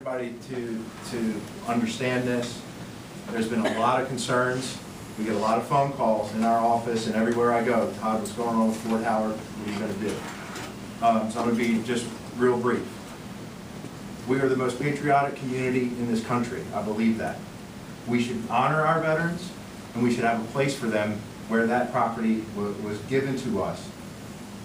everybody to understand this. There's been a lot of concerns. We get a lot of phone calls in our office and everywhere I go. Todd, what's going on with Fort Howard? What are you going to do? So I'm going to be just real brief. We are the most patriotic community in this country. I believe that. We should honor our veterans, and we should have a place for them where that property was given to us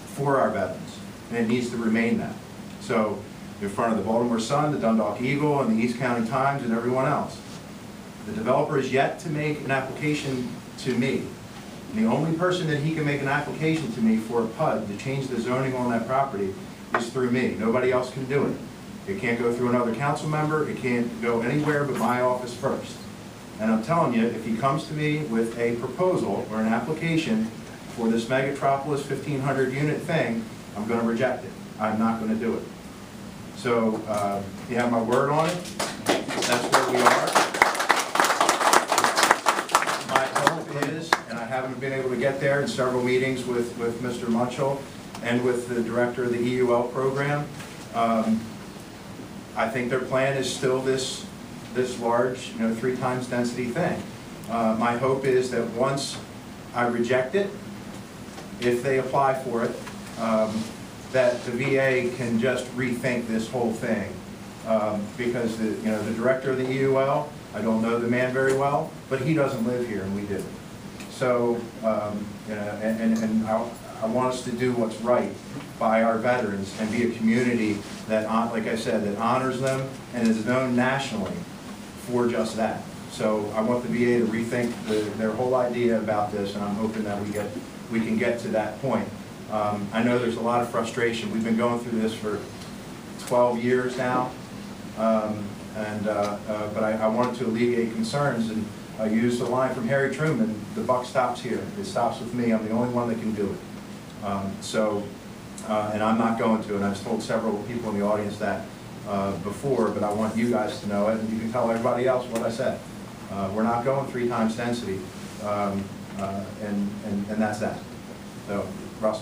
for our veterans, and it needs to remain that. So in front of the Baltimore Sun, the Dundalk Eagle, and the East County Times, and everyone else. The developer is yet to make an application to me. And the only person that he can make an application to me for a PUD to change the zoning on that property is through me. Nobody else can do it. It can't go through another council member. It can't go anywhere but my office first. And I'm telling you, if he comes to me with a proposal or an application for this Megatropolis 1,500 unit thing, I'm going to reject it. I'm not going to do it. So you have my word on it. That's where we are. My hope is, and I haven't been able to get there in several meetings with Mr. Munchell and with the director of the EUL program, I think their plan is still this large, 3 times density thing. My hope is that once I reject it, if they apply for it, that the VA can just rethink this whole thing. Because the director of the EUL, I don't know the man very well, but he doesn't live here and we do. So, and I want us to do what's right by our veterans and be a community that, like I said, that honors them and is known nationally for just that. So I want the VA to rethink their whole idea about this, and I'm hoping that we can get to that point. I know there's a lot of frustration. We've been going through this for 12 years now, but I wanted to alleviate concerns, and I used the line from Harry Truman, the buck stops here. It stops with me. I'm the only one that can do it. And I'm not going to, and I've told several people in the audience that before, but I want you guys to know it, and you can tell everybody else what I said. We're not going 3 times density, and that's that. So, Russ.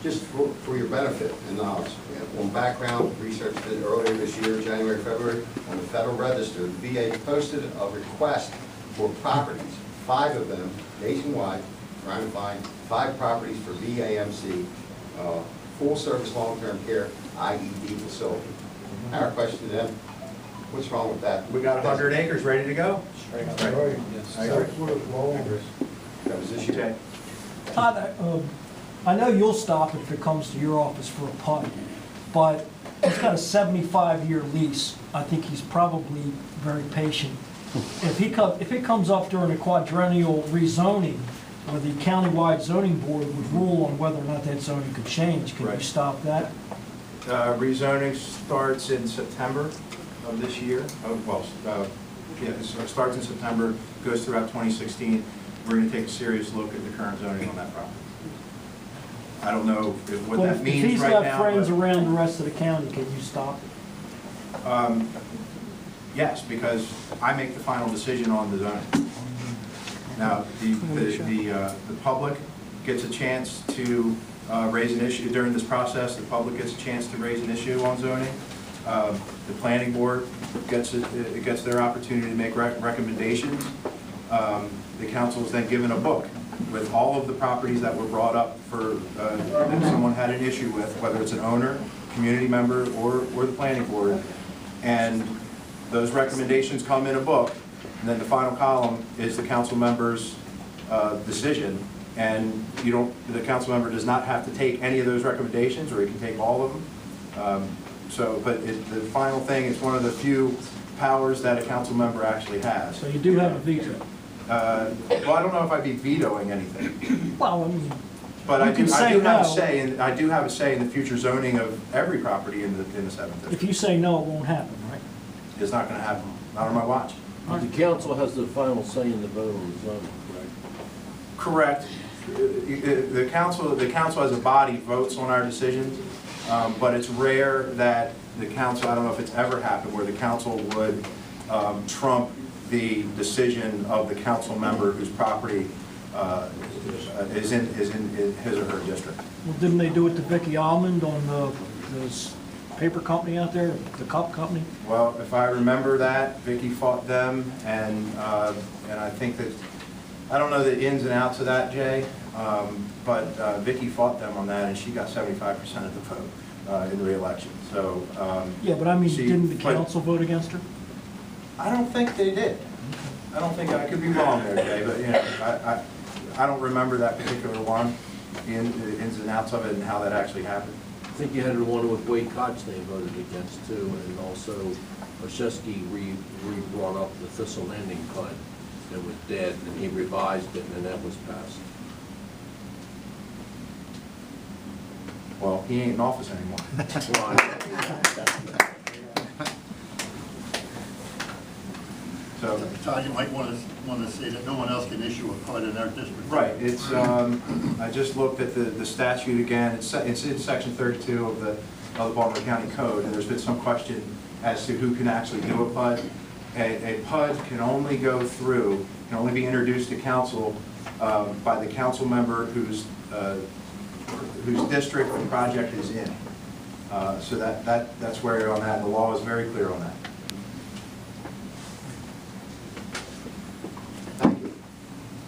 Just for your benefit and knowledge, on background research did earlier this year, January, February, on the Federal Register, the VA posted a request for properties, 5 of them nationwide, trying to find 5 properties for VAMC, full service long-term care IED facility. Our question to them, what's wrong with that? We got 100 acres ready to go. Right. Yes. I agree. That was this year. Todd, I know you'll stop if it comes to your office for a PUD, but he's got a 75-year lease. I think he's probably very patient. If it comes up during a quadrennial rezoning, where the countywide zoning board would rule on whether or not that zoning could change, can you stop that? Rezoning starts in September of this year. It starts in September, goes throughout 2016. We're going to take a serious look at the current zoning on that property. I don't know what that means right now. If he's got friends around the rest of the county, can you stop it? Yes, because I make the final decision on the zoning. Now, the public gets a chance to raise an issue during this process. The public gets a chance to raise an issue on zoning. The planning board gets their opportunity to make recommendations. The council is then given a book with all of the properties that were brought up for that someone had an issue with, whether it's an owner, community member, or the planning board. And those recommendations come in a book, and then the final column is the council member's decision. And the council member does not have to take any of those recommendations, or he can take all of them. But the final thing is one of the few powers that a council member actually has. So you do have a veto? Well, I don't know if I'd be vetoing anything. Well, I mean, but I do have a say in the future zoning of every property in the 7th district. If you say no, it won't happen, right? It's not going to happen. Not on my watch. The council has the final say in the vote on the zoning, correct? Correct. The council as a body votes on our decisions, but it's rare that the council, I don't know if it's ever happened, where the council would trump the decision of the council member whose property is in his or her district. Well, didn't they do it to Vicky Almond on the paper company out there, the cup company? Well, if I remember that, Vicky fought them, and I think that, I don't know the ins and outs of that, Jay, but Vicky fought them on that, and she got 75% of the vote in the re-election, so. Yeah, but I mean, didn't the council vote against her? I don't think they did. I don't think, I could be wrong there, Jay, but, you know, I don't remember that particular one, the ins and outs of it and how that actually happened. I think you had one with Wade Koch they voted against too, and also Oshesky brought up the Thistle Landing PUD that was dead, and he revised it, and that was passed. Well, he ain't in office anymore. So, Todd, you might want to say that no one else can issue a PUD in our district. right, it's, I just looked at the statute again, it's in section 32 of the Baltimore County Code, and there's been some question as to who can actually do a PUD. A PUD can only go through, can only be introduced to council by the council member whose district the project is in. So that's where you're on that, the law is very clear on that.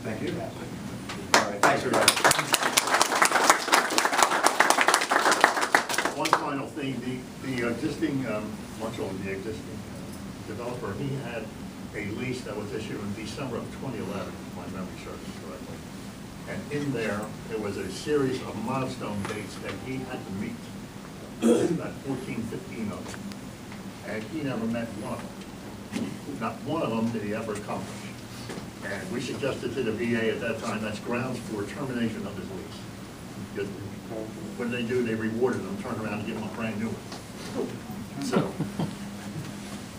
Thank you. All right, thanks, everybody. One final thing, the existing, much older, the existing developer, he had a lease that was issued in December of 2011, if my memory serves me correctly. And in there was a series of milestone dates that he had to meet, about 14, 15 of them. And he never met one of them. Not one of them did he ever accomplish. And we suggested to the VA at that time, that's grounds for termination of his lease. Because when they do, they rewarded them, turn around and give them a brand new one. So,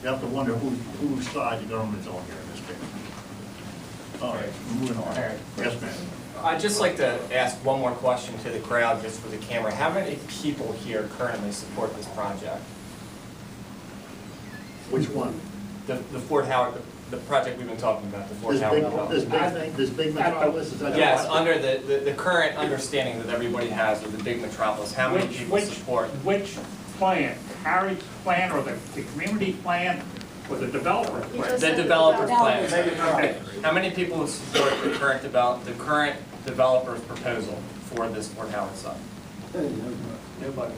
you have to wonder whose side the government's on here in this case. All right, moving on. Yes, ma'am. I'd just like to ask one more question to the crowd, just for the camera. How many people here currently support this project? Which one? The Fort Howard, the project we've been talking about, the Fort Howard development. This big metropolis, is that? Yes, under the current understanding that everybody has of the big metropolis, how many people support? Which plan, Harry's plan or the community plan or the developer's plan? The developer's plan. Okay. How many people support the current developer's proposal for this Fort Howard site? Nobody.